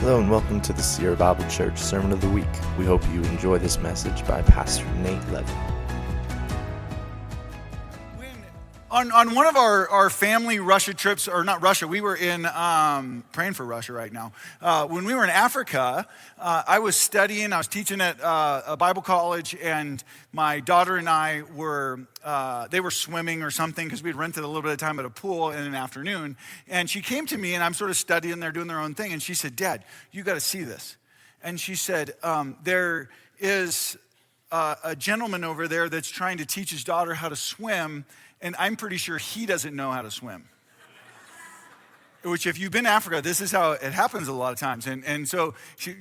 Hello and welcome to the Sierra Bible Church Sermon of the Week. We hope you enjoy this message by Pastor Nate Levin. On one of our family Russia trips, or not Russia, we were in, praying for Russia right now. When we were in Africa, I was teaching at a Bible college, and my daughter and I they were swimming or something because we'd rented a little bit of time at a pool in an afternoon. And she came to me, and I'm sort of studying, they're doing their own thing. And she said, "Dad, you got to see this." And she said, there is a gentleman over there that's trying to teach his daughter how to swim, and I'm pretty sure he doesn't know how to swim. Which, if you've been to Africa, this is how it happens a lot of times. And so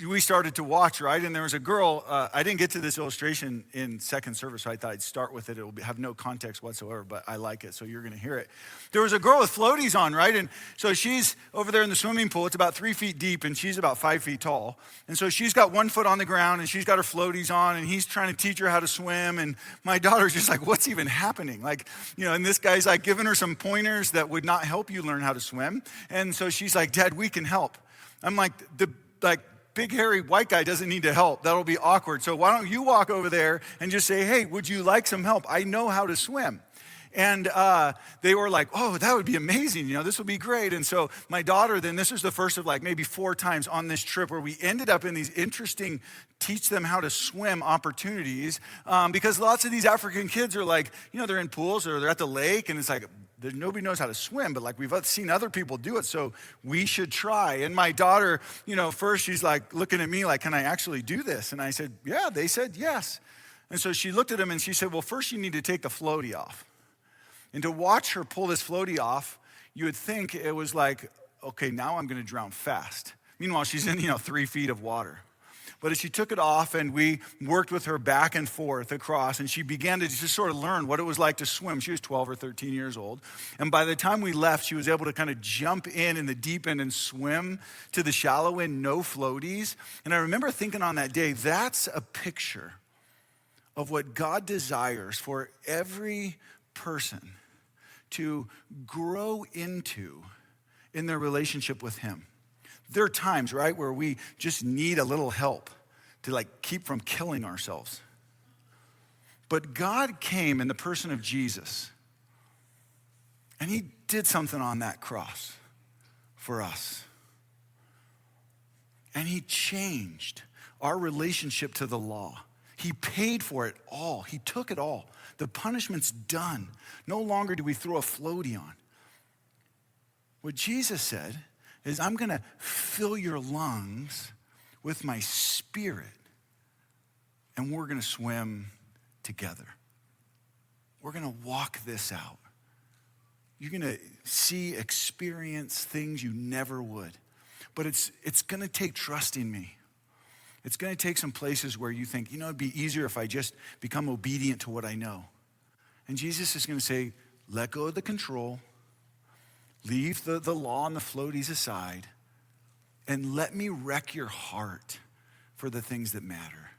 we started to watch, right? And there was a girl, I didn't get to this illustration in second service, so I thought I'd start with it. It will have no context whatsoever, but I like it, so you're going to hear it. There was a girl with floaties on, right? And so she's over there in the swimming pool. It's about 3 feet deep, and she's about 5 feet tall. And so she's got 1 foot on the ground, and she's got her floaties on, and he's trying to teach her how to swim. And my daughter's just like, what's even happening? Like, and this guy's like giving her some pointers that would not help you learn how to swim. And so she's like, "Dad, we can help." I'm like, the big hairy white guy doesn't need to help. That'll be awkward. So why don't you walk over there and just say, "Hey, would you like some help? I know how to swim." And they were like, "Oh, that would be amazing. This would be great." And so my daughter, then this was the first of like maybe 4 times on this trip where we ended up in these interesting teach them how to swim opportunities, because lots of these African kids are like, they're in pools or they're at the lake, and it's like, nobody knows how to swim, but like we've seen other people do it, so we should try. And my daughter, first she's like looking at me like, "Can I actually do this?" And I said, "Yeah." They said yes. And so she looked at him and she said, "Well, first you need to take the floaty off." And to watch her pull this floaty off, you would think it was like, okay, now I'm going to drown fast. Meanwhile, she's in 3 feet of water. But as she took it off and we worked with her back and forth across, and she began to just sort of learn what it was like to swim. She was 12 or 13 years old. And by the time we left, she was able to kind of jump in the deep end and swim to the shallow end, no floaties. And I remember thinking on that day, that's a picture of what God desires for every person to grow into in their relationship with Him. There are times, right, where we just need a little help to keep from killing ourselves. But God came in the person of Jesus, and He did something on that cross for us. And He changed our relationship to the law. He paid for it all. He took it all. The punishment's done. No longer do we throw a floaty on. What Jesus said is, "I'm going to fill your lungs with my Spirit, and we're going to swim together. We're going to walk this out. You're going to experience things you never would. But it's going to take trusting me. It's going to take some places where you think, it'd be easier if I just become obedient to what I know." And Jesus is going to say, let go of the control. Leave the law and the floaties aside, and let me wreck your heart for the things that matter.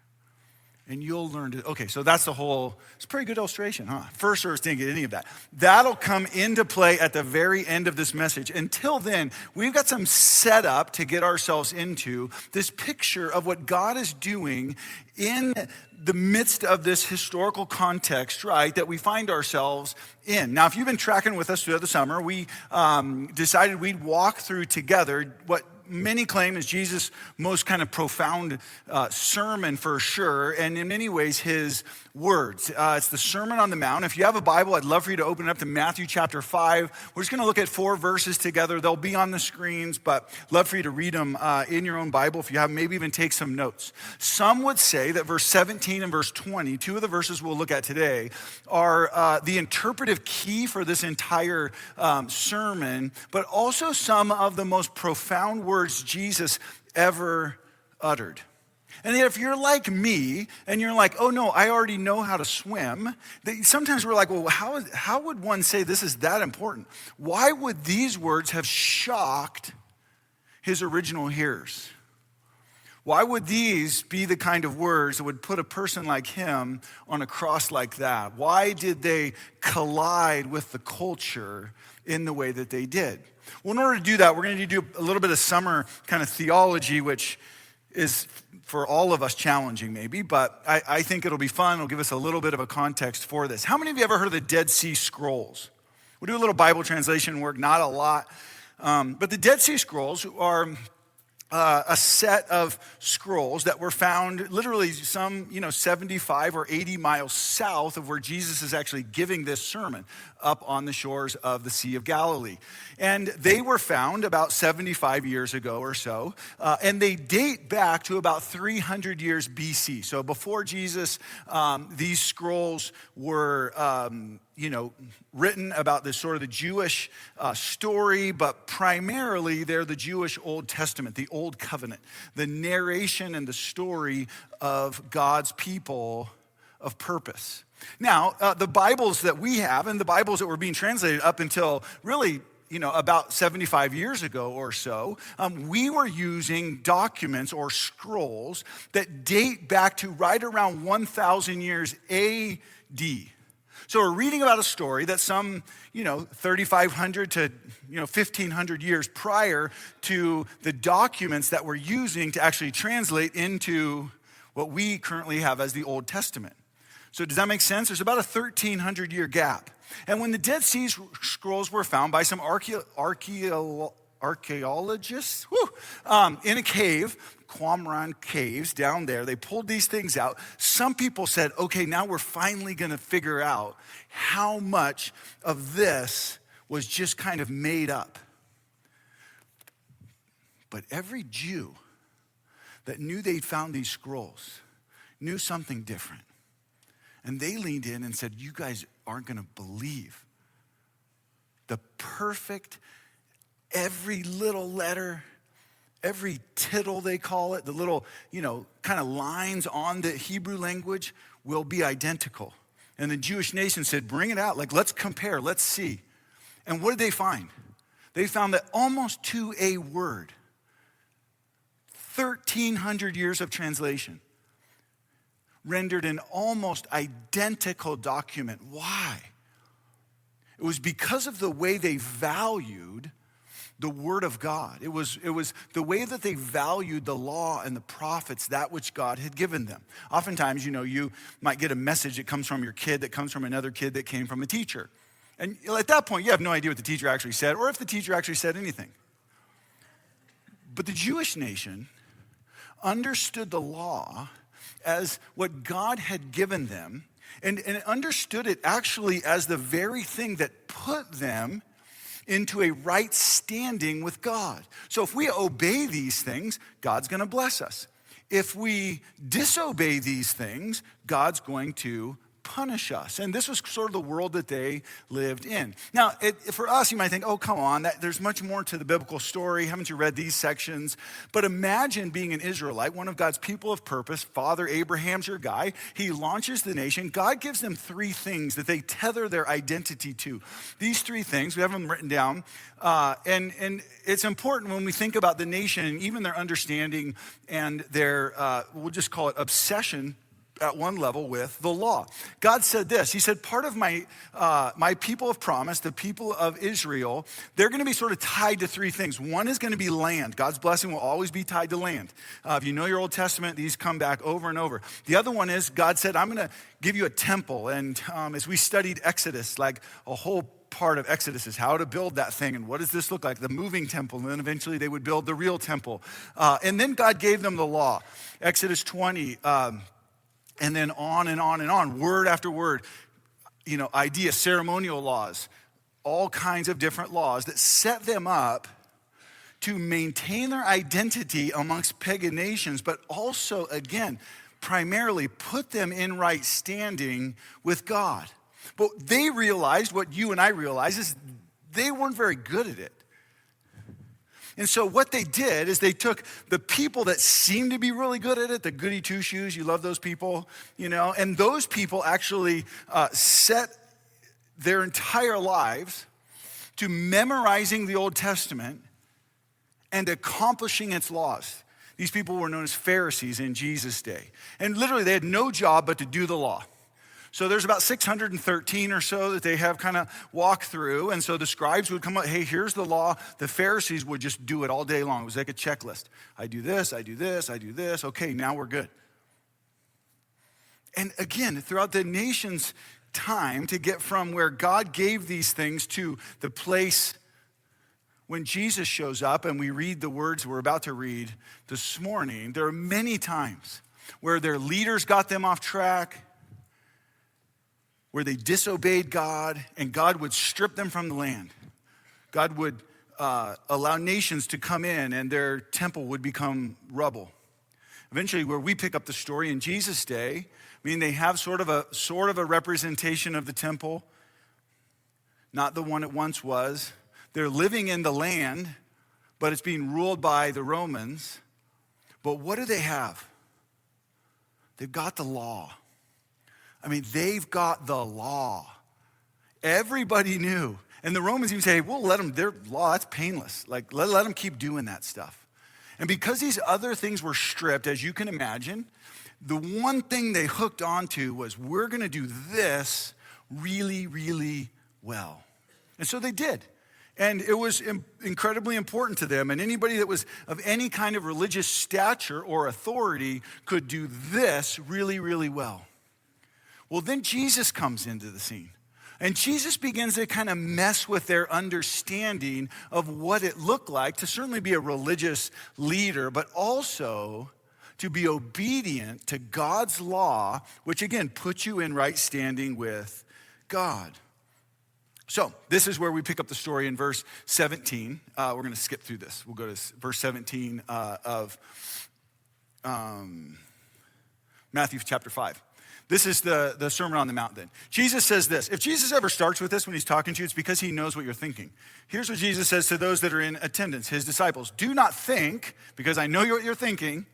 And you'll learn to, okay, so that's it's a pretty good illustration, huh? First service didn't get any of that. That'll come into play at the very end of this message. Until then, we've got some setup to get ourselves into this picture of what God is doing in the midst of this historical context, right, that we find ourselves in. Now, if you've been tracking with us throughout the summer, we decided we'd walk through together what many claim is Jesus' most kind of profound sermon for sure, and in many ways his words. It's the Sermon on the Mount. If you have a Bible, I'd love for you to open it up to Matthew chapter 5. We're just going to look at 4 verses together. They'll be on the screens, but love for you to read them in your own Bible. If you have, maybe even take some notes. Some would say that verse 17 and verse 20, 2 of the verses we'll look at today, are the interpretive key for this entire sermon, but also some of the most profound words Jesus ever uttered. And if you're like me and you're like, "Oh no, I already know how to swim," sometimes we're like, well, how would one say this is that important? Why would these words have shocked his original hearers? Why would these be the kind of words that would put a person like him on a cross like that? Why did they collide with the culture in the way that they did. Well, in order to do that, we're going to do a little bit of summer kind of theology, which is for all of us challenging maybe, but I think it'll be fun. It'll give us a little bit of a context for this. How many of you ever heard of the Dead Sea Scrolls? We do a little Bible translation work, not a lot. But the Dead Sea Scrolls are a set of scrolls that were found literally some 75 or 80 miles south of where Jesus is actually giving this sermon up on the shores of the Sea of Galilee. And they were found about 75 years ago or so, and they date back to about 300 years BC. So before Jesus, these scrolls were written about this sort of the Jewish story, but primarily they're the Jewish Old Testament, the Old Covenant, the narration and the story of God's people of purpose. Now, the Bibles that we have and the Bibles that were being translated up until really about 75 years ago or so, we were using documents or scrolls that date back to right around 1,000 years AD. So we're reading about a story that's some, 3,500 to, 1,500 years prior to the documents that we're using to actually translate into what we currently have as the Old Testament. So does that make sense? There's about a 1,300-year gap. And when the Dead Sea Scrolls were found by some archaeologists in a cave, Qumran Caves down there, they pulled these things out. Some people said, okay, now we're finally going to figure out how much of this was just kind of made up. But every Jew that knew they'd found these scrolls knew something different. And they leaned in and said, you guys aren't going to believe the perfect, every little letter, every tittle they call it, the little, kind of lines on the Hebrew language will be identical. And the Jewish nation said, bring it out. Let's compare, let's see. And what did they find? They found that almost to a word, 1,300 years of translation, rendered an almost identical document. Why? It was because of the way they valued the Word of God. It was the way that they valued the law and the prophets, that which God had given them. Oftentimes, you might get a message that comes from your kid, that comes from another kid that came from a teacher. And at that point, you have no idea what the teacher actually said or if the teacher actually said anything. But the Jewish nation understood the law as what God had given them and understood it actually as the very thing that put them into a right standing with God. So if we obey these things, God's going to bless us. If we disobey these things, God's going to punish us. And this was sort of the world that they lived in. Now, for us, you might think, oh, come on, there's much more to the biblical story. Haven't you read these sections? But imagine being an Israelite, one of God's people of purpose. Father Abraham's your guy. He launches the nation. God gives them three things that they tether their identity to. These three things, we have them written down. And it's important when we think about the nation and even their understanding and their, we'll just call it obsession at one level with the law. God said this. He said, part of my people of promise, the people of Israel, they're going to be sort of tied to three things. One is going to be land. God's blessing will always be tied to land. If you know your Old Testament, these come back over and over. The other one is God said, I'm going to give you a temple. And as we studied Exodus, like a whole part of Exodus is how to build that thing and what does this look like, the moving temple, and then eventually they would build the real temple. And then God gave them the law. Exodus 20, and then on and on and on, word after word, ideas, ceremonial laws, all kinds of different laws that set them up to maintain their identity amongst pagan nations, but also, again, primarily put them in right standing with God. But they realized what you and I realize is they weren't very good at it. And so what they did is they took the people that seemed to be really good at it, the goody two-shoes, you love those people, and those people actually set their entire lives to memorizing the Old Testament and accomplishing its laws. These people were known as Pharisees in Jesus' day. And literally they had no job but to do the law. So there's about 613 or so that they have kind of walked through. And so the scribes would come up, hey, here's the law. The Pharisees would just do it all day long. It was like a checklist. I do this, I do this, I do this. Okay, now we're good. And again, throughout the nation's time to get from where God gave these things to the place when Jesus shows up and we read the words we're about to read this morning, there are many times where their leaders got them off track, where they disobeyed God, and God would strip them from the land. God would allow nations to come in, and their temple would become rubble. Eventually, where we pick up the story in Jesus' day, I mean, they have sort of a representation of the temple, not the one it once was. They're living in the land, but it's being ruled by the Romans. But what do they have? They've got the law. I mean, they've got the law. Everybody knew. And the Romans even say, we'll let them, their law, that's painless. Like, let them keep doing that stuff. And because these other things were stripped, as you can imagine, the one thing they hooked onto was, we're going to do this really, really well. And so they did. And it was incredibly important to them. And anybody that was of any kind of religious stature or authority could do this really, really well. Well, then Jesus comes into the scene. And Jesus begins to kind of mess with their understanding of what it looked like to certainly be a religious leader, but also to be obedient to God's law, which again puts you in right standing with God. So this is where we pick up the story in verse 17. We're going to skip through this. We'll go to verse 17 of Matthew chapter 5. This is the Sermon on the Mount then. Jesus says this. If Jesus ever starts with this when he's talking to you, it's because he knows what you're thinking. Here's what Jesus says to those that are in attendance, his disciples. Do not think, because I know what you're thinking,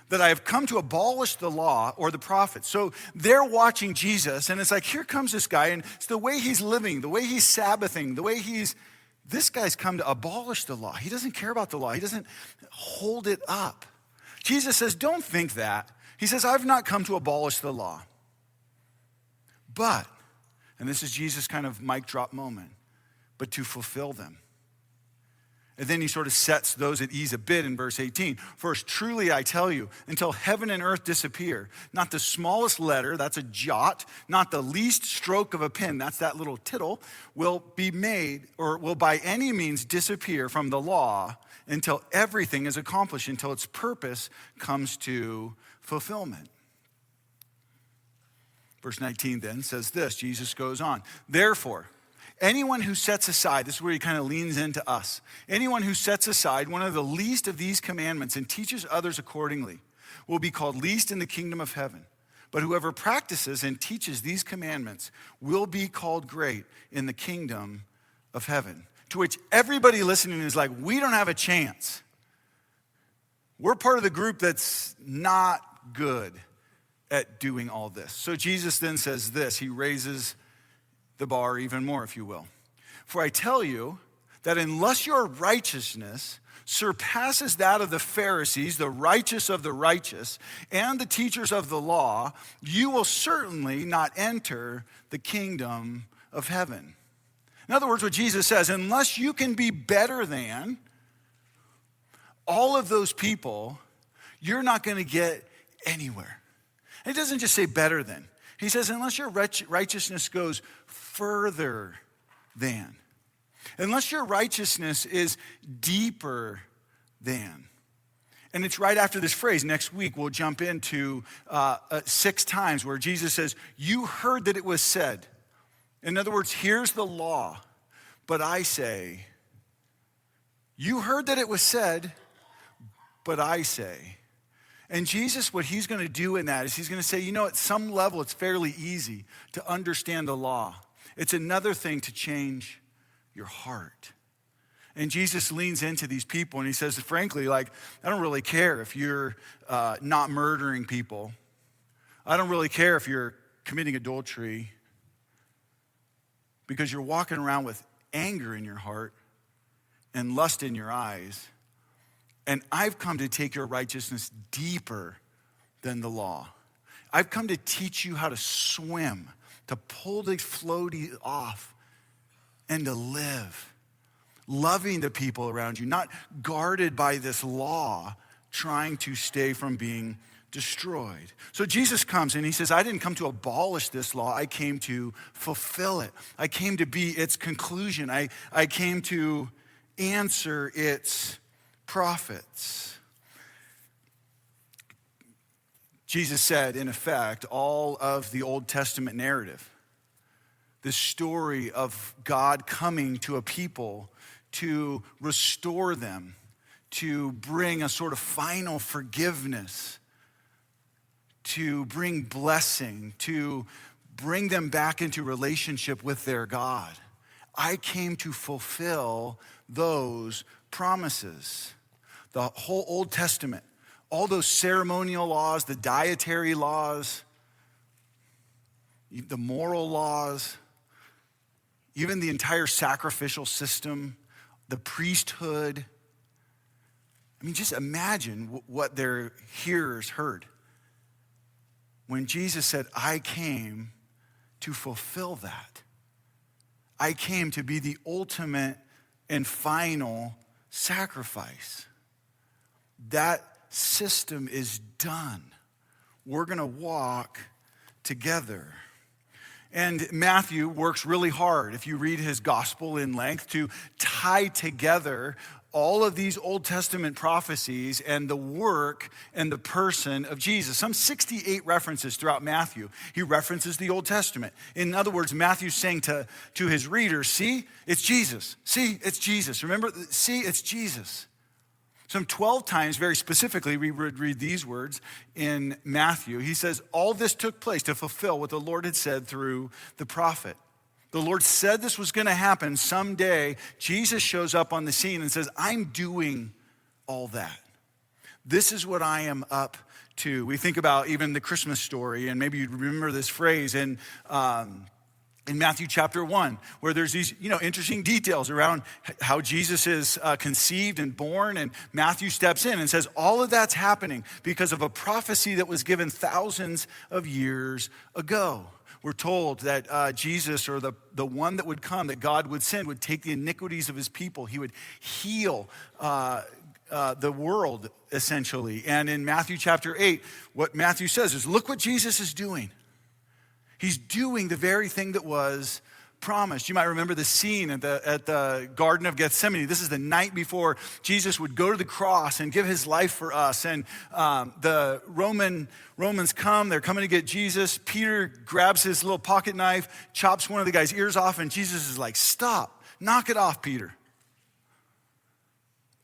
that I have come to abolish the law or the prophets. So they're watching Jesus, and it's like, here comes this guy, and it's the way he's living, the way he's Sabbathing, the way this guy's come to abolish the law. He doesn't care about the law. He doesn't hold it up. Jesus says, don't think that. He says, I've not come to abolish the law. But, and this is Jesus' kind of mic drop moment, but to fulfill them. And then he sort of sets those at ease a bit in verse 18. First, truly I tell you, until heaven and earth disappear, not the smallest letter, that's a jot, not the least stroke of a pen, that's that little tittle, will be made or will by any means disappear from the law until everything is accomplished, until its purpose comes to fulfillment. Verse 19 then says this, Jesus goes on, therefore, anyone who sets aside, this is where he kind of leans into us. Anyone who sets aside one of the least of these commandments and teaches others accordingly will be called least in the kingdom of heaven. But whoever practices and teaches these commandments will be called great in the kingdom of heaven. To which everybody listening is like, we don't have a chance. We're part of the group that's not good at doing all this. So Jesus then says this, he raises the bar even more, if you will. For I tell you that unless your righteousness surpasses that of the Pharisees, the righteous of the righteous, and the teachers of the law, you will certainly not enter the kingdom of heaven. In other words, what Jesus says, unless you can be better than all of those people, you're not going to get anywhere. And he doesn't just say better than. He says, unless your righteousness goes further than. Unless your righteousness is deeper than. And it's right after this phrase. Next week, we'll jump into 6 times where Jesus says, you heard that it was said. In other words, here's the law. But I say, you heard that it was said, but I say. And Jesus, what he's going to do in that is he's going to say, at some level, it's fairly easy to understand the law. It's another thing to change your heart. And Jesus leans into these people and he says, frankly, I don't really care if you're not murdering people. I don't really care if you're committing adultery because you're walking around with anger in your heart and lust in your eyes. And I've come to take your righteousness deeper than the law. I've come to teach you how to swim to pull the floaty off and to live, loving the people around you, not guarded by this law, trying to stay from being destroyed. So Jesus comes and he says, I didn't come to abolish this law. I came to fulfill it. I came to be its conclusion. I came to answer its prophets. Jesus said, in effect, all of the Old Testament narrative, this story of God coming to a people to restore them, to bring a sort of final forgiveness, to bring blessing, to bring them back into relationship with their God. I came to fulfill those promises. The whole Old Testament, all those ceremonial laws, the dietary laws, the moral laws, even the entire sacrificial system, the priesthood. I mean, just imagine what their hearers heard when Jesus said, I came to fulfill that. I came to be the ultimate and final sacrifice. That system is done. We're going to walk together. And Matthew works really hard, if you read his gospel in length, to tie together all of these Old Testament prophecies and the work and the person of Jesus. Some 68 references throughout Matthew. He references the Old Testament. In other words, Matthew's saying to his readers, see, it's Jesus. See, it's Jesus. Remember, see, it's Jesus. Some 12 times, very specifically, we would read these words in Matthew. He says, all this took place to fulfill what the Lord had said through the prophet. The Lord said this was going to happen someday. Jesus shows up on the scene and says, I'm doing all that. This is what I am up to. We think about even the Christmas story, and maybe you remember this phrase in Matthew chapter 1, where there's these interesting details around how Jesus is conceived and born, and Matthew steps in and says all of that's happening because of a prophecy that was given thousands of years ago. We're told that Jesus, or the one that would come, that God would send, would take the iniquities of his people. He would heal the world, essentially. And in Matthew chapter 8, what Matthew says is, look what Jesus is doing. He's doing the very thing that was promised. You might remember the scene at the Garden of Gethsemane. This is the night before Jesus would go to the cross and give his life for us. And the Romans come. They're coming to get Jesus. Peter grabs his little pocket knife, chops one of the guy's ears off, and Jesus is like, stop, knock it off, Peter.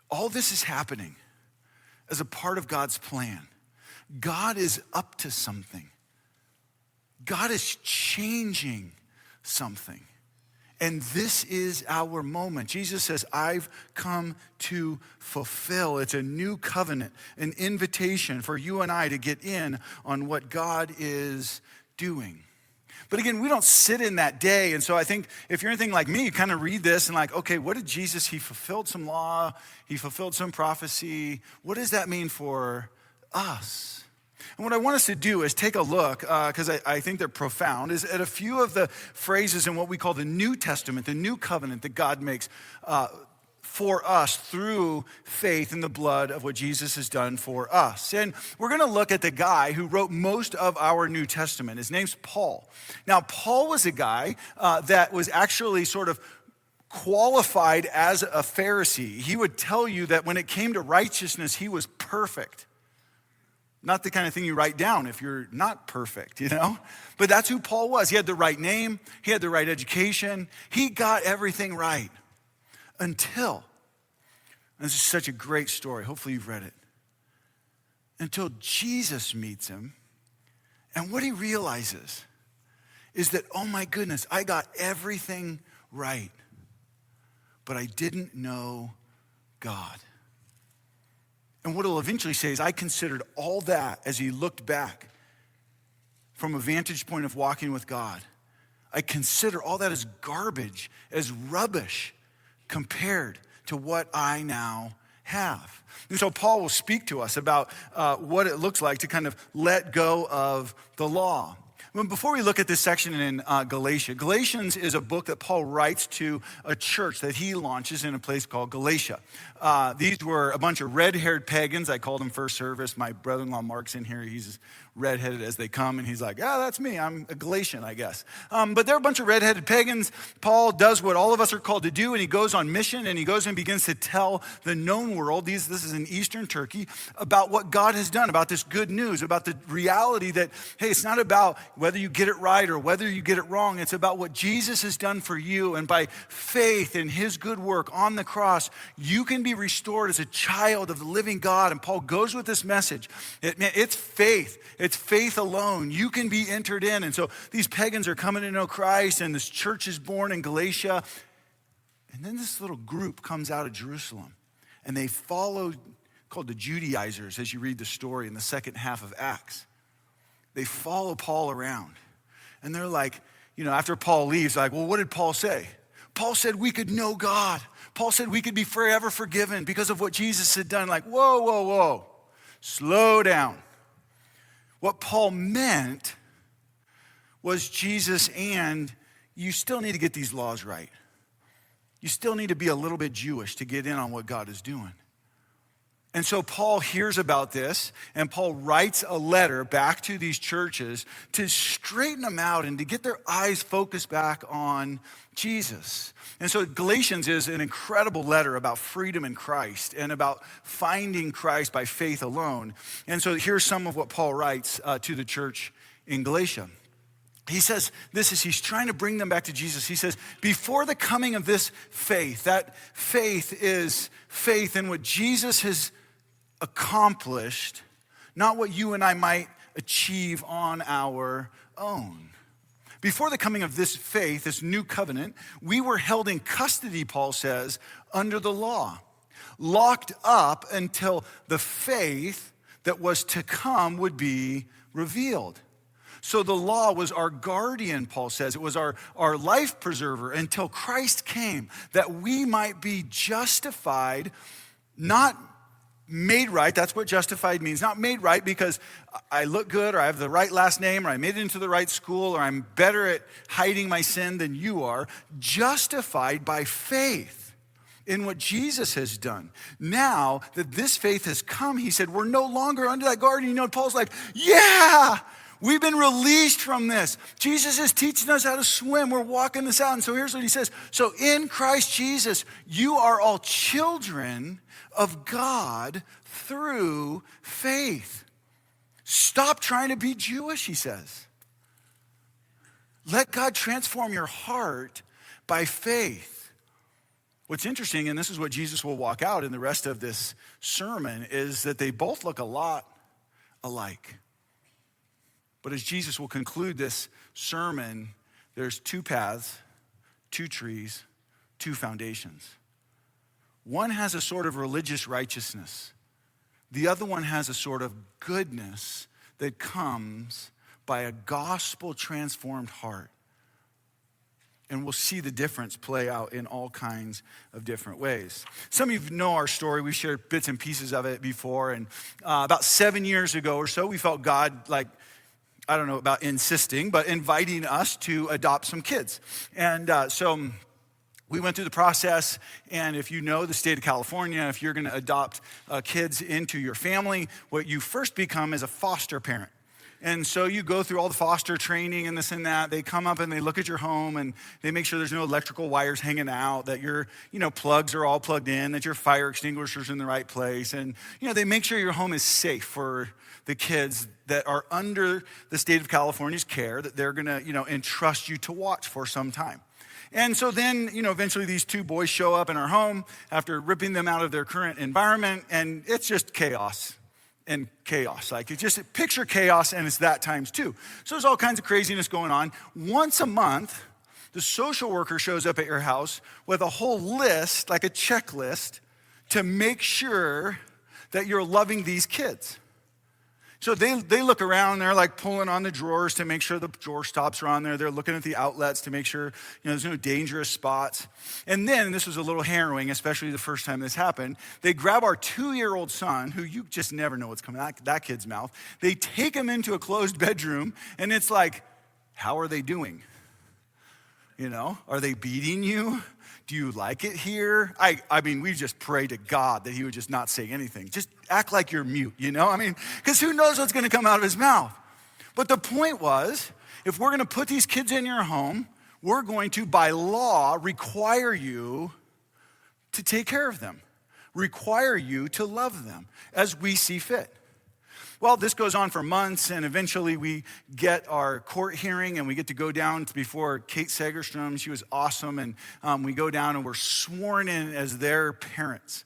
All this is happening as a part of God's plan. God is up to something. God is changing something. And this is our moment. Jesus says, I've come to fulfill. It's a new covenant, an invitation for you and I to get in on what God is doing. But again, we don't sit in that day. And so I think if you're anything like me, you kind of read this and like, okay, what did Jesus, he fulfilled some law, he fulfilled some prophecy. What does that mean for us? And what I want us to do is take a look, because I think they're profound, is at a few of the phrases in what we call the New Testament, the new covenant that God makes for us through faith in the blood of what Jesus has done for us. And we're going to look at the guy who wrote most of our New Testament. His name's Paul. Now, Paul was a guy that was actually sort of qualified as a Pharisee. He would tell you that when it came to righteousness, he was perfect. Not the kind of thing you write down if you're not perfect, But that's who Paul was. He had the right name. He had the right education. He got everything right until, and this is such a great story. Hopefully you've read it. Until Jesus meets him. And what he realizes is that, oh my goodness, I got everything right. But I didn't know God. And what he'll eventually say is, I considered all that as he looked back from a vantage point of walking with God. I consider all that as garbage, as rubbish compared to what I now have. And so Paul will speak to us about what it looks like to kind of let go of the law. Before we look at this section in Galatians is a book that Paul writes to a church that he launches in a place called Galatia. These were a bunch of red-haired pagans. I called them first service. My brother-in-law Mark's in here. He's as red-headed as they come, and he's like, that's me. I'm a Galatian, I guess. But they're a bunch of red-headed pagans. Paul does what all of us are called to do, and he goes on mission, and he goes and begins to tell the known world, this is in Eastern Turkey, about what God has done, about this good news, about the reality that, hey, it's not about whether you get it right or whether you get it wrong. It's about what Jesus has done for you, and by faith in his good work on the cross, you can be restored as a child of the living God. And Paul goes with this message. It's faith. It's faith alone. You can be entered in. And so these pagans are coming to know Christ, and this church is born in Galatia. And then this little group comes out of Jerusalem, and they follow, called the Judaizers, as you read the story in the second half of Acts. They follow Paul around. And they're like, after Paul leaves, like, well, what did Paul say? Paul said we could know God. Paul said we could be forever forgiven because of what Jesus had done. Like, whoa. Slow down. What Paul meant was Jesus, and you still need to get these laws right. You still need to be a little bit Jewish to get in on what God is doing. And so Paul hears about this, and Paul writes a letter back to these churches to straighten them out and to get their eyes focused back on Jesus. And so Galatians is an incredible letter about freedom in Christ and about finding Christ by faith alone. And so here's some of what Paul writes to the church in Galatia. He says, he's trying to bring them back to Jesus. He says, before the coming of this faith, that faith is faith in what Jesus has accomplished, not what you and I might achieve on our own. Before the coming of this faith, this new covenant, we were held in custody, Paul says, under the law, locked up until the faith that was to come would be revealed. So the law was our guardian, Paul says. It was our life preserver until Christ came, that we might be justified, not made right. That's what justified means. Not made right because I look good or I have the right last name or I made it into the right school or I'm better at hiding my sin than you are. Justified by faith in what Jesus has done. Now that this faith has come, he said, we're no longer under that guardian. Paul's like, yeah, we've been released from this. Jesus is teaching us how to swim. We're walking this out. And so here's what he says. So in Christ Jesus, you are all children of God through faith. Stop trying to be Jewish, he says. Let God transform your heart by faith. What's interesting, and this is what Jesus will walk out in the rest of this sermon, is that they both look a lot alike. But as Jesus will conclude this sermon, there's two paths, two trees, two foundations. One has a sort of religious righteousness. The other one has a sort of goodness that comes by a gospel-transformed heart. And we'll see the difference play out in all kinds of different ways. Some of you know our story. We've shared bits and pieces of it before. And about 7 years ago or so, we felt God, I don't know about insisting, but inviting us to adopt some kids. And so we went through the process, and if you know the state of California, if you're going to adopt kids into your family, what you first become is a foster parent. And so you go through all the foster training and this and that. They come up and they look at your home and they make sure there's no electrical wires hanging out, that your plugs are all plugged in, that your fire extinguisher's in the right place. And they make sure your home is safe for the kids that are under the state of California's care, that they're going to entrust you to watch for some time. And so then, eventually these two boys show up in our home after ripping them out of their current environment, and it's just chaos. And chaos. You just picture chaos, and it's that times two. So there's all kinds of craziness going on. Once a month, the social worker shows up at your house with a whole list, like a checklist, to make sure that you're loving these kids. So they look around, they're pulling on the drawers to make sure the drawer stops are on there. They're looking at the outlets to make sure there's no dangerous spots. And then, this was a little harrowing, especially the first time this happened, they grab our 2-year-old son, who you just never know what's coming out that kid's mouth. They take him into a closed bedroom, and it's like how are they doing? You know, are they beating you? Do you like it here? I mean, we just pray to God that he would just not say anything. Just act like you're mute, you know? I mean, because who knows what's going to come out of his mouth? But the point was, if we're going to put these kids in your home, we're going to, by law, require you to take care of them, require you to love them as we see fit. Well, this goes on for months, and eventually we get our court hearing, and we get to go down before Kate Segerstrom. She was awesome, and we go down, and we're sworn in as their parents.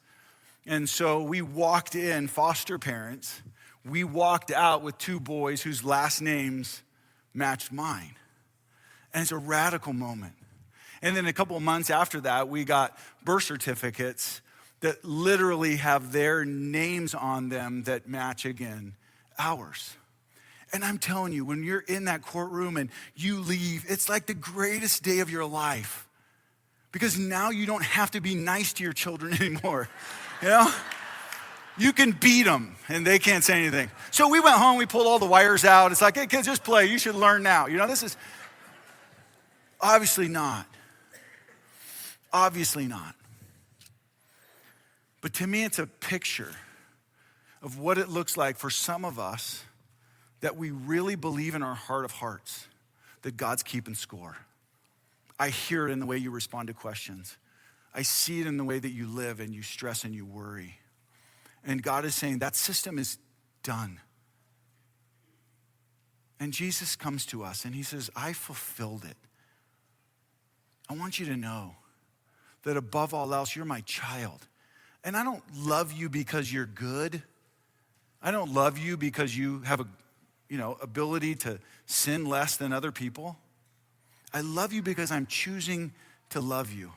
And so we walked in, foster parents. We walked out with 2 boys whose last names matched mine. And it's a radical moment. And then a couple of months after that, we got birth certificates that literally have their names on them that match again ours. And I'm telling you, when you're in that courtroom and you leave, it's like the greatest day of your life. Because now you don't have to be nice to your children anymore. You know? You can beat them and they can't say anything. So we went home, we pulled all the wires out. It's like, hey kids, just play. You should learn now. You know, this is obviously not. Obviously not. But to me, it's a picture of what it looks like for some of us that we really believe in our heart of hearts that God's keeping score. I hear it in the way you respond to questions. I see it in the way that you live and you stress and you worry. And God is saying that system is done. And Jesus comes to us and he says, I fulfilled it. I want you to know that above all else, you're my child. And I don't love you because you're good. I don't love you because you have a, ability to sin less than other people. I love you because I'm choosing to love you.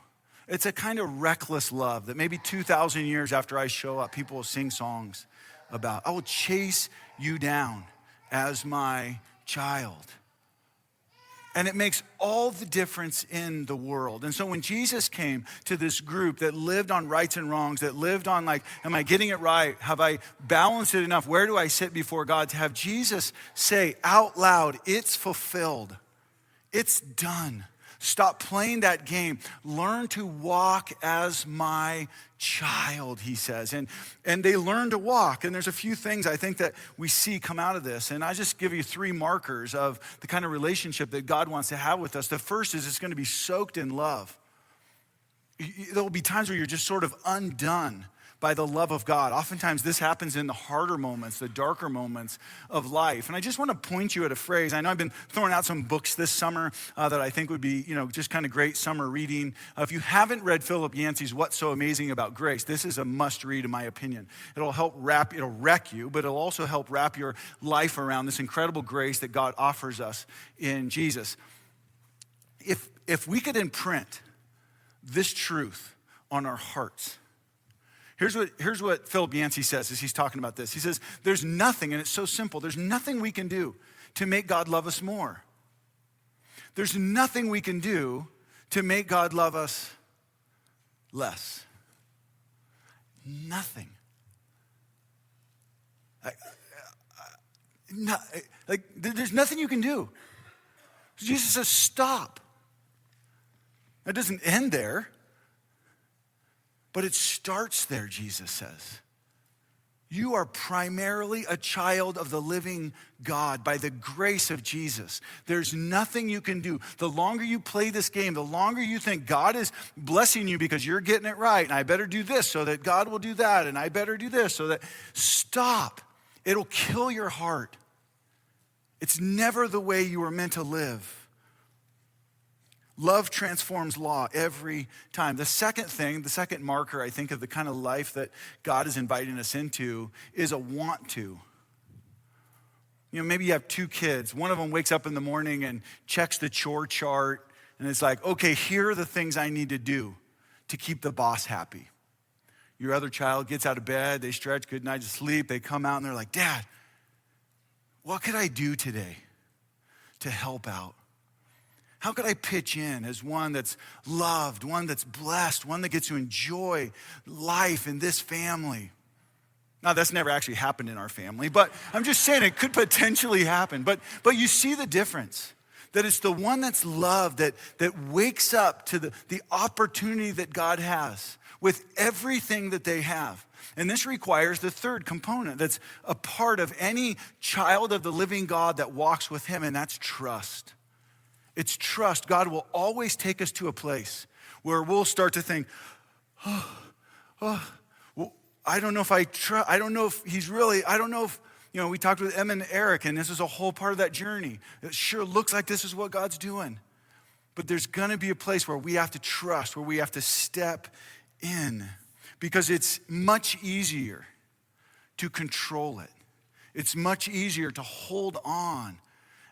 It's a kind of reckless love that maybe 2,000 years after I show up, people will sing songs about. I will chase you down as my child. And it makes all the difference in the world. And so when Jesus came to this group that lived on rights and wrongs, that lived on like, am I getting it right? Have I balanced it enough? Where do I sit before God? To have Jesus say out loud, it's fulfilled. It's done. Stop playing that game. Learn to walk as my child, he says. And they learn to walk. And there's a few things I think that we see come out of this. And I just give you 3 markers of the kind of relationship that God wants to have with us. The first is it's going to be soaked in love. There will be times where you're just sort of undone by the love of God. Oftentimes this happens in the harder moments, the darker moments of life. And I just want to point you at a phrase. I know I've been throwing out some books this summer that I think would be, just kind of great summer reading. If you haven't read Philip Yancey's What's So Amazing About Grace, this is a must read in my opinion. It'll wreck you, but it'll also help wrap your life around this incredible grace that God offers us in Jesus. If we could imprint this truth on our hearts, Here's what Philip Yancey says as he's talking about this. He says, there's nothing, and it's so simple, there's nothing we can do to make God love us more. There's nothing we can do to make God love us less. Nothing. There's nothing you can do. Jesus says, stop. It doesn't end there. But it starts there, Jesus says. You are primarily a child of the living God by the grace of Jesus. There's nothing you can do. The longer you play this game, the longer you think God is blessing you because you're getting it right, and I better do this so that God will do that, and I better do this so that, stop. It'll kill your heart. It's never the way you were meant to live. Love transforms law every time. The second marker, I think, of the kind of life that God is inviting us into is a want to. Maybe you have 2 kids. One of them wakes up in the morning and checks the chore chart, and it's like, okay, here are the things I need to do to keep the boss happy. Your other child gets out of bed, they stretch, good night to sleep, they come out and they're like, Dad, what could I do today to help out? How could I pitch in as one that's loved, one that's blessed, one that gets to enjoy life in this family? Now, that's never actually happened in our family, but I'm just saying it could potentially happen. But you see the difference. That it's the one that's loved that wakes up to the opportunity that God has with everything that they have. And this requires the third component that's a part of any child of the living God that walks with him, and that's trust. It's trust. God will always take us to a place where we'll start to think, well, I don't know if I trust, I don't know if he's really, I don't know if, we talked with Emma and Eric, and this is a whole part of that journey. It sure looks like this is what God's doing. But there's gonna be a place where we have to trust, where we have to step in, because it's much easier to control it. It's much easier to hold on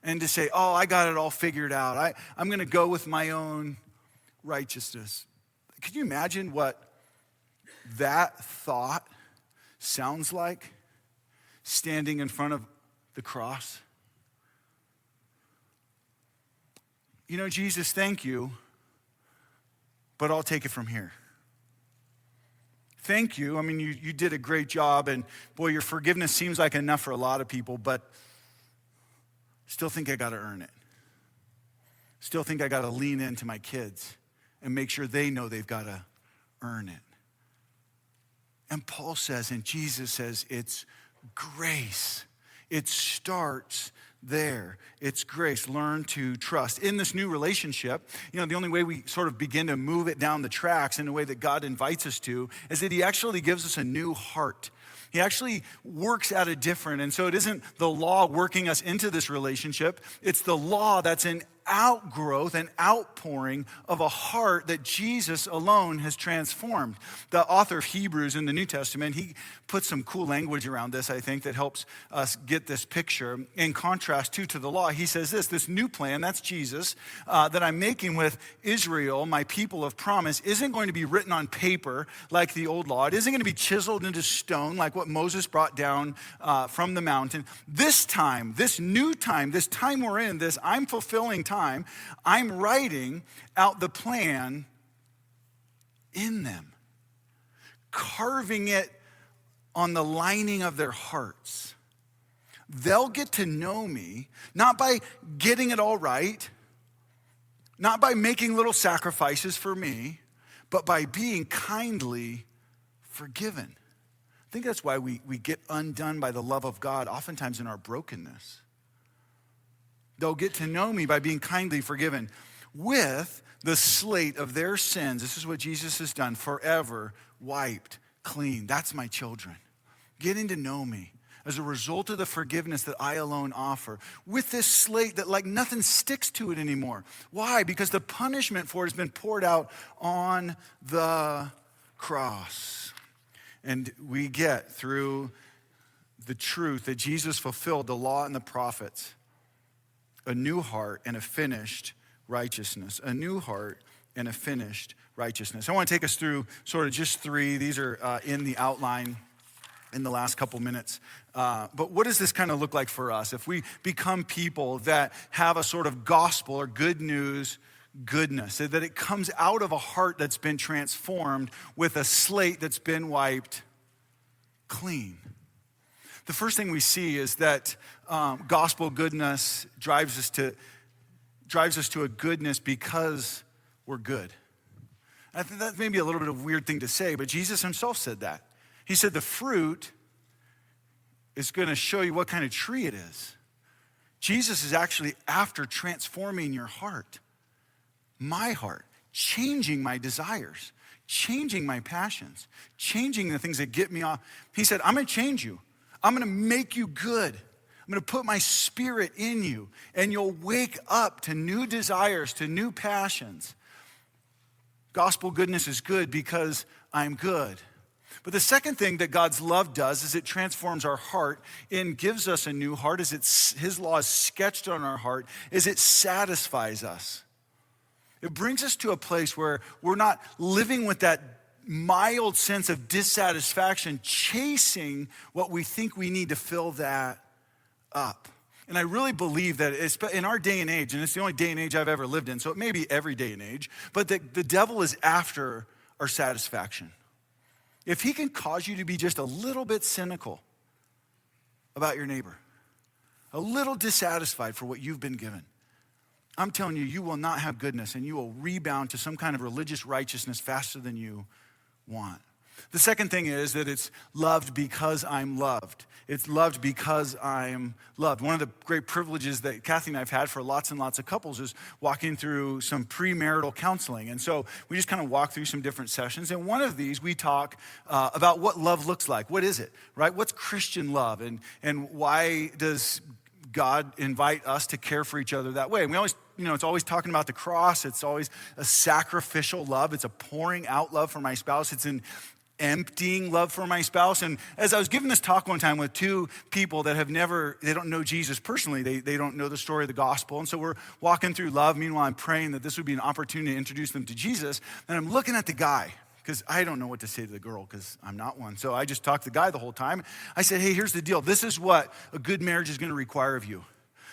and to say, oh, I got it all figured out. I'm gonna go with my own righteousness. Can you imagine what that thought sounds like standing in front of the cross? Jesus, thank you, but I'll take it from here. Thank you. I mean, you did a great job, and boy, your forgiveness seems like enough for a lot of people, but still think I got to earn it. Still think I got to lean into my kids and make sure they know they've got to earn it. And Paul says, and Jesus says, it's grace. It starts there. It's grace. Learn to trust. In this new relationship, the only way we sort of begin to move it down the tracks in a way that God invites us to is that he actually gives us a new heart. He actually works at a different, and so it isn't the law working us into this relationship. It's the law that's an outgrowth and outpouring of a heart that Jesus alone has transformed. The author of Hebrews in the New Testament, he puts some cool language around this, I think, that helps us get this picture. In contrast to the law, he says this new plan, that's Jesus, that I'm making with Israel, my people of promise, isn't going to be written on paper like the old law. It isn't going to be chiseled into stone like what Moses brought down from the mountain. This time, this new time, this time we're in, this I'm fulfilling time, I'm writing out the plan in them, carving it on the lining of their hearts. They'll get to know me, not by getting it all right, not by making little sacrifices for me, but by being kindly forgiven. I think that's why we get undone by the love of God, oftentimes in our brokenness. They'll get to know me by being kindly forgiven with the slate of their sins. This is what Jesus has done, forever wiped clean. That's my children. Getting to know me as a result of the forgiveness that I alone offer, with this slate that like nothing sticks to it anymore. Why? Because the punishment for it has been poured out on the cross. And we get through the truth that Jesus fulfilled the law and the prophets, a new heart and a finished righteousness. A new heart and a finished righteousness. I want to take us through sort of just three. These are in the outline in the last couple minutes. But what does this kind of look like for us? If we become people that have a sort of gospel or good news goodness, that it comes out of a heart that's been transformed with a slate that's been wiped clean. The first thing we see is that gospel goodness drives us to a goodness because we're good. I think that may be a little bit of a weird thing to say, but Jesus himself said that. He said the fruit is going to show you what kind of tree it is. Jesus is actually after transforming your heart, my heart, changing my desires, changing my passions, changing the things that get me off. He said, I'm going to change you. I'm going to make you good. I'm going to put my spirit in you, and you'll wake up to new desires, to new passions. Gospel goodness is good because I'm good. But the second thing that God's love does is it transforms our heart and gives us a new heart, as his law is sketched on our heart, is it satisfies us. It brings us to a place where we're not living with that mild sense of dissatisfaction, chasing what we think we need to fill that up. And I really believe that in our day and age, and it's the only day and age I've ever lived in, so it may be every day and age, but the devil is after our satisfaction. If he can cause you to be just a little bit cynical about your neighbor, a little dissatisfied for what you've been given, I'm telling you, you will not have goodness, and you will rebound to some kind of religious righteousness faster than you want. The second thing is that it's loved because I'm loved. It's loved because I'm loved. One of the great privileges that Kathy and I have had for lots and lots of couples is walking through some premarital counseling. And so we just kind of walk through some different sessions. And one of these, we talk about what love looks like. What is it, right? What's Christian love? And why does God invite us to care for each other that way? And we always, it's always talking about the cross. It's always a sacrificial love. It's a pouring out love for my spouse. It's an emptying love for my spouse. And as I was giving this talk one time with two people that they don't know Jesus personally. They don't know the story of the gospel. And so we're walking through love. Meanwhile, I'm praying that this would be an opportunity to introduce them to Jesus. And I'm looking at the guy because I don't know what to say to the girl because I'm not one. So I just talked to the guy the whole time. I said, hey, here's the deal. This is what a good marriage is going to require of you.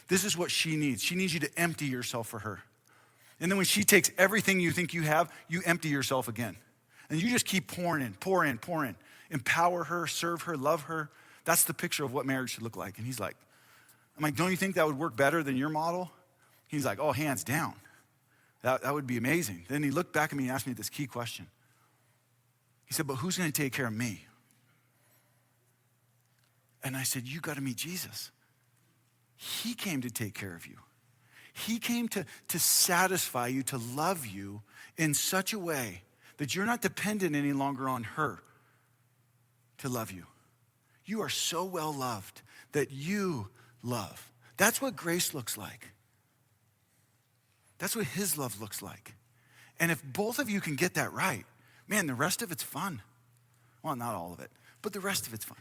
This is what she needs. She needs you to empty yourself for her. And then when she takes everything you think you have, you empty yourself again. And you just keep pouring in, pour in. Empower her, serve her, love her. That's the picture of what marriage should look like. And he's like, I'm like, don't you think that would work better than your model? He's like, oh, hands down. That would be amazing. Then he looked back at me and asked me this key question. He said, but who's going to take care of me? And I said, you got to meet Jesus. He came to take care of you. He came to satisfy you, to love you in such a way that you're not dependent any longer on her to love you. You are so well loved that you love. That's what grace looks like. That's what his love looks like. And if both of you can get that right, man, the rest of it's fun. Well, not all of it, but the rest of it's fun.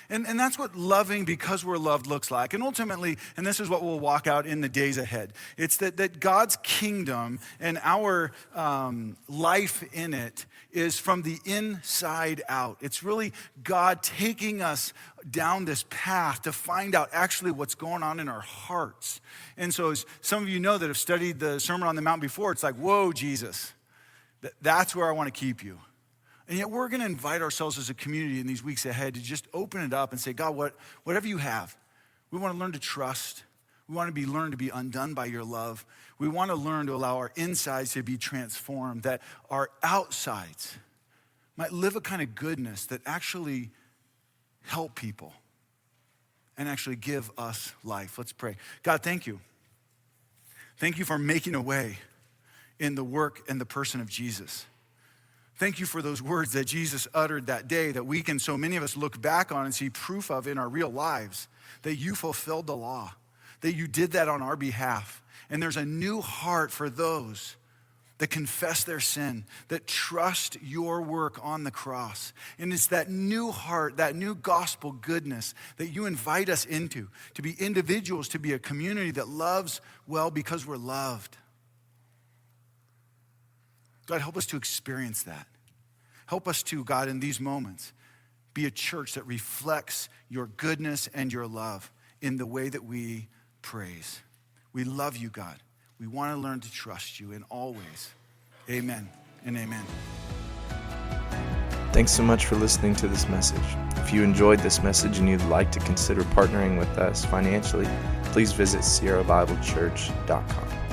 And that's what loving because we're loved looks like. And ultimately, and this is what we'll walk out in the days ahead, it's that God's kingdom and our life in it is from the inside out. It's really God taking us down this path to find out actually what's going on in our hearts. And so as some of you know that have studied the Sermon on the Mount before, it's like, whoa, Jesus, that's where I want to keep you. And yet we're going to invite ourselves as a community in these weeks ahead to just open it up and say, God, whatever you have, we want to learn to trust. We want to learn to be undone by your love. We want to learn to allow our insides to be transformed, that our outsides might live a kind of goodness that actually help people and actually give us life. Let's pray. God, thank you. Thank you for making a way in the work and the person of Jesus. Thank you for those words that Jesus uttered that day that we can, so many of us, look back on and see proof of in our real lives, that you fulfilled the law, that you did that on our behalf. And there's a new heart for those that confess their sin, that trust your work on the cross. And it's that new heart, that new gospel goodness that you invite us into, to be individuals, to be a community that loves well because we're loved. God, help us to experience that. Help us to, God, in these moments, be a church that reflects your goodness and your love in the way that we praise. We love you, God. We want to learn to trust you in all ways. Amen and amen. Thanks so much for listening to this message. If you enjoyed this message and you'd like to consider partnering with us financially, please visit sierrabiblechurch.com.